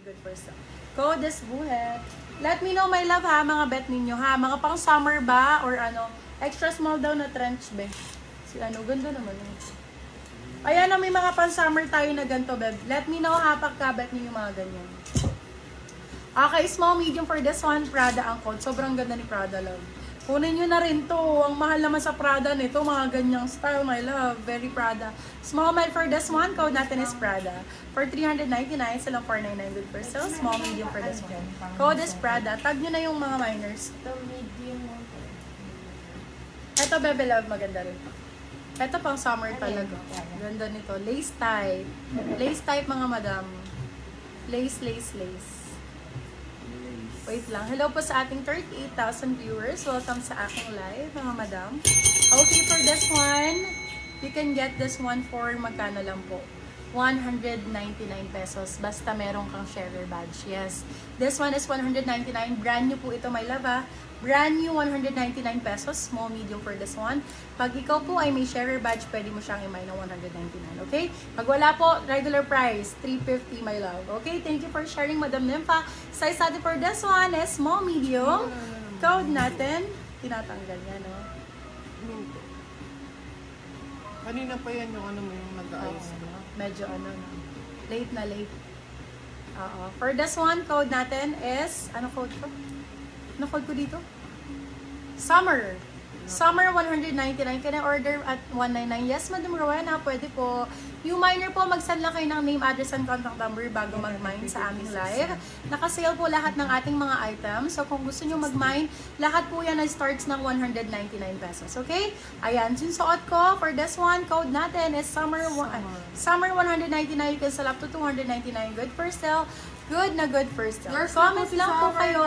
good for sale. Code is buhet. Let me know, my love, ha, mga bet ninyo, ha. Mga pang summer ba or ano, extra small daw na trench, be. Si ano, ganda naman yun. Ayan na, may mga pang summer tayo na ganito, beb. Let me know, ha, pagka-bet ninyo mga ganyan. Okay, small, medium for this one, Prada ang code. Sobrang ganda ni Prada, love. Kunin nyo na rin to. Ang mahal naman sa Prada nito, mga ganyang style, my love. Very Prada. Small, med for this one, code natin is Prada. For 399, silang 499 good for sale. Small, medium for this one. Code is Prada. Tag nyo na yung mga minors. Ito, medium mo. Ito, bebe love, maganda rin. Ito pang summer talaga. Ganda nito. Lace type. Lace type, mga madam. Lace, lace, lace. Wait lang. Hello po sa ating 38,000 viewers. Welcome sa aking live, mga madam. Okay, for this one, you can get this one for magkano lang po? 199 pesos. Basta meron kang sharer badge. Yes. This one is 199. Brand new po ito, my love, ha. Brand new 199 pesos. Small, medium for this one. Pag ikaw po ay may sharer badge, pwede mo siyang imay ng 199. Okay? Pag wala po, regular price, 350, my love. Okay? Thank you for sharing, Madam Nympha. Size natin for this one is small, medium. Code natin, tinatanggal niya, no? Minto. Kanina pa yan yung ano mo yung nag-ayos ka. Medyo ano, no? Late na late. Oo. For this one, code natin is, ano code ko? Ano code ko dito? Summer. Summer 199. Can I order at 199? Yes, Madam Rowena, pwede po. New miner po, mag-send lang kayo ng name, address, and contact number bago mag-mine sa aming live. Naka-sale po lahat ng ating mga items. So, kung gusto nyo mag-mine, lahat po yan ay starts ng 199 pesos. Okay? Ayan, yung suot ko for this one, code natin is Summer 199. You can sell up to 299. Good for sale. Good na good for sale. Comment lang po kayo.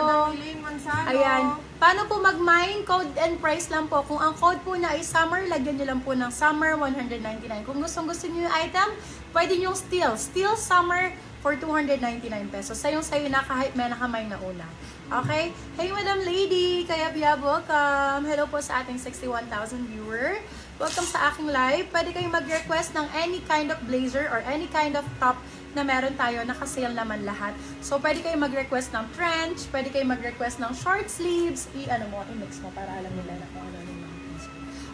Ayan. Paano po mag-mine? Code and price lang po. Kung ang code po na ay summer, lagyan nyo lang po ng summer 199. Kung gusto nyo yung item, pwede nyo steal. Steal summer for 299 pesos. Sayong-sayo na kahit may nakamine na una. Okay? Hey, Madam Lady! Kaya Biab, welcome! Hello po sa ating 61,000 viewer. Welcome sa aking live. Pwede kayong mag-request ng any kind of blazer or any kind of top na meron tayo, naka-sale naman lahat. So, pwede kayo mag-request ng trench, pwede kayo mag-request ng short sleeves, i-mix mo para alam nila na kung ano yung mga piece.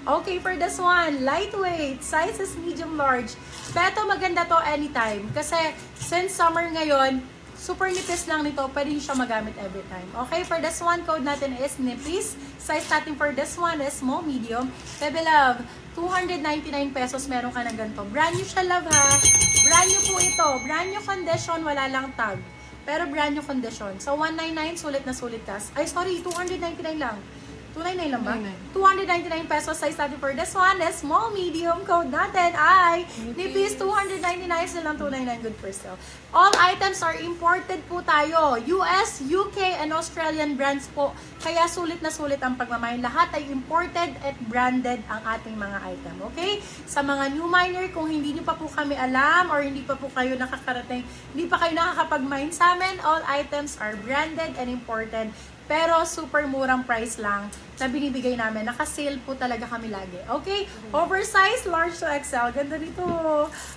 Okay, for this one, lightweight, size is medium large. Pero maganda to anytime. Kasi, since summer ngayon, super nipis lang nito, pwede nyo siya magamit every time. Okay, for this one, code natin is nipis. Size natin for this one is small, medium. Bebe love, 299 pesos meron ka ng ganito. Brand new siya, love, ha. Brand new po ito. Brand new condition, wala lang tag. Pero brand new condition. So, 199, sulit na sulit ka. Ay, sorry, 299 lang. 299 lang ba? 299 pesos. Size natin for this one is small, medium. Code natin ay nipis 299 silang 299 good for sale. All items are imported po tayo. US, UK, and Australian brands po. Kaya sulit na sulit ang pagmamahal. Lahat ay imported at branded ang ating mga item. Okay? Sa mga new miner, kung hindi nyo pa po kami alam or hindi pa po kayo nakakarating, hindi pa kayo nakakapag-mine sa amin, all items are branded and imported. Pero super murang price lang na binibigay namin. Naka-sale po talaga kami lagi. Okay? Oversized, large to XL. Ganda nito.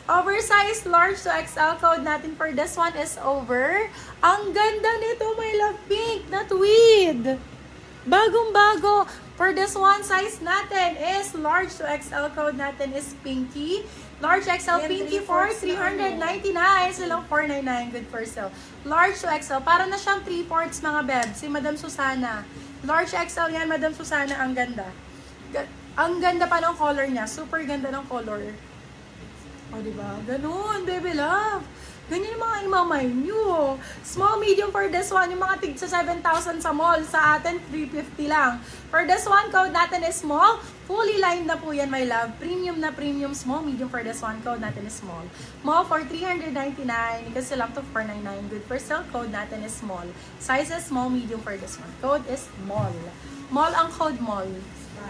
Oversized, large to XL. Code natin for this one is over. Ang ganda nito, my love, pink na tweed. Bagong-bago. For this one, size natin is large to XL. Code natin is pinky. Large XL pinky for 399. Silang 499. Good for sale. Large to XL. Para na siyang 3/4 mga beb. Si Madam Susana. Large XL yan, Madam Susana. Ang ganda. Ang ganda pa ng color niya. Super ganda ng color. O, diba? Ganun, baby love. Ganyan yung mga imamay nyo. Small, medium for this one. Yung mga tig sa 7,000 sa mall. Sa atin, 350 lang. For this one, code natin is small. Fully lined na po yan, my love. Premium na premium. Small, medium for this one. Code natin is small. Small for 399. Kasi lang to 499. Good for sale. Code natin is small. Size is small, medium for this one. Code is small. Mall ang code, mall.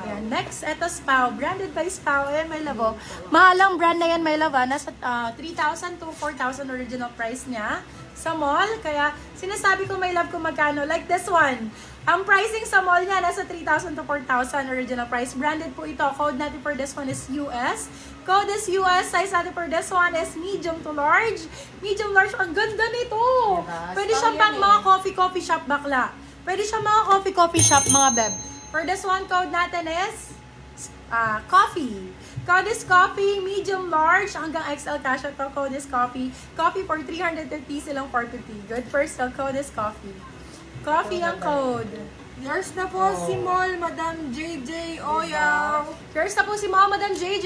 Ayan. Next, eto Spau. Branded by Spau. Ayan, my love. Oh. Mahalang brand na yan, my love. Nasa 3,000 to 4,000 original price niya sa mall. Kaya, sinasabi ko, my love, kung magkano. Like this one. Ang pricing sa mall niya, nasa 3,000 to 4,000 original price. Branded po ito. Code natin for this one is US. Code is US. Size natin for this one is medium to large. Medium large. Ang ganda nito. Diba? Pwede siya Style pang yan mga coffee shop bakla. Pwede siya mga coffee shop mga beb. For this one, code natin is coffee. Code is coffee, medium, large, hanggang XL kasha to. Code is coffee. Coffee for 350, silang 450. Good first, code is coffee. Coffee ang code. Yours na po si Mall, Madam JJ Oyaw. Here's na po si Madam JJ.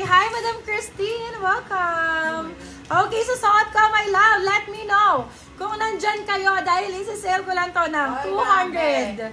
Hi, Madam Christine. Welcome. Okay, so suot ko, my love. Let me know kung nandyan kayo dahil isi-sale ko lang to ng 299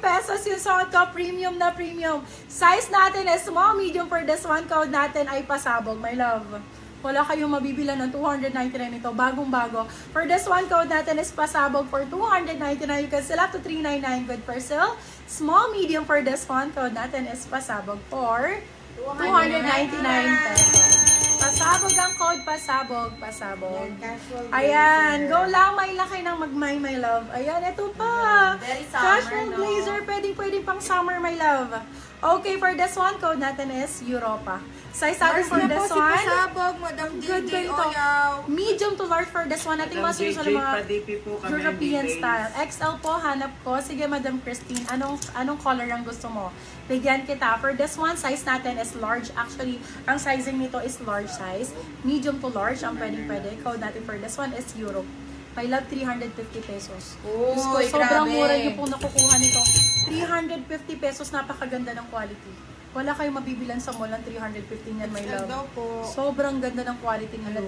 pesos yung suot ko. Premium na premium. Size natin is small, medium for this one. Code natin ay pasabog, my love. Wala kayong mabibila ng 299 ito. Bagong-bago. For this one, code natin is pasabog for 299. You can sell up to 399. Good for sale. Small, medium for this one. Code natin is pasabog for 299 pesos. Pasabog ang code. Pasabog. Pasabog. Casual Ayan. blazer. Go lang. May laki ng magmay, my love. Ayan. Ito pa. Very summer, Casual no? blazer. Pwedeng pang summer, my love. Okay, for this one, code natin is Europa. Size natin Yours for na po this si one. Pasabog, Madam Good JJ ganito. Oyaw. Medium to large for this one. Nating Madam mga sinusunod JJ, mga padipi po kami ng European details. style. XL po, hanap ko. Sige, Madam Christine, anong color ang gusto mo? Bigyan kita. For this one, size natin is large. Actually, ang sizing nito is large size. Medium to large, ang pwede. Code natin for this one is Europe. I love 350 pesos. Diyos ko, Uy, sobrang grabe. mura niyo pong nakukuha nito. 350 pesos, napakaganda ng quality. Wala kayong mabibilan sa mall ng 350 niyan, my XL love. daw po. Sobrang ganda ng quality nito.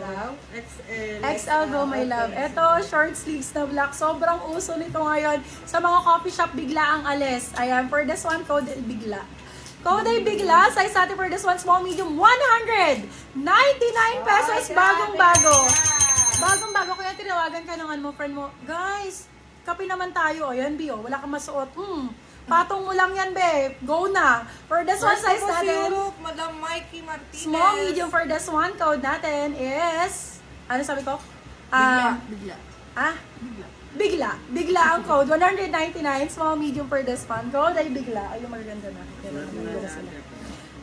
XL. XL go, my love. Ito, short sleeves na black. Sobrang uso nito ngayon. Sa mga coffee shop, bigla ang alis. Ayan, for this one, code bigla. Code ay bigla. Size natin for this one, small, medium, 199 pesos. Bagong-bago. Bagong-bago. Kaya tinawagan ka ng mo, friend mo. Guys, kape naman tayo. Ayan, Bio. Wala kang masuot. Patong mo lang yan, be. Go na. For this one, Yours na size po si natin. Europe, Madam Mikey Martinez. Small, medium for this one. Code natin is... Ano sabi ko? Bigla. Bigla. Bigla ang code. 199. Small, medium for this one. Code ay bigla. Ay, yung maganda na. Yan, maganda na sila.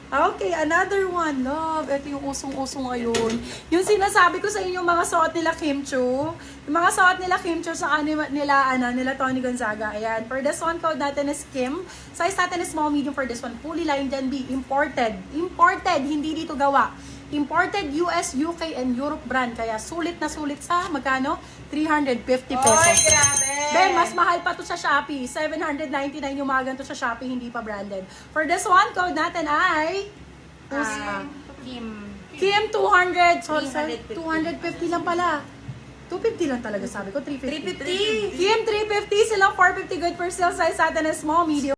Okay, another one. Love. Ito yung usong-uso ngayon. Yung sinasabi ko sa inyo, mga suot nila Kim Chu. Yung mga suot nila Kim Chu sa nila Tony Gonzaga. Ayan. For this one, code natin is Kim. Size natin is small, medium for this one. Fully lined and B. Imported. Imported. Hindi dito gawa. Imported US, UK, and Europe brand. Kaya sulit na sulit sa magkano? 350 pesos. Oy, grabe. Ben, mas mahal pa to sa Shopee. 799 yung mga ganito sa Shopee, hindi pa branded. For this one, code natin ay... Kim. Kim 200. Sorry, 350. 250 lang pala. 250 lang talaga sabi ko, 350. 350. Kim 350, silang 450 good for sale. Size natin is small, medium.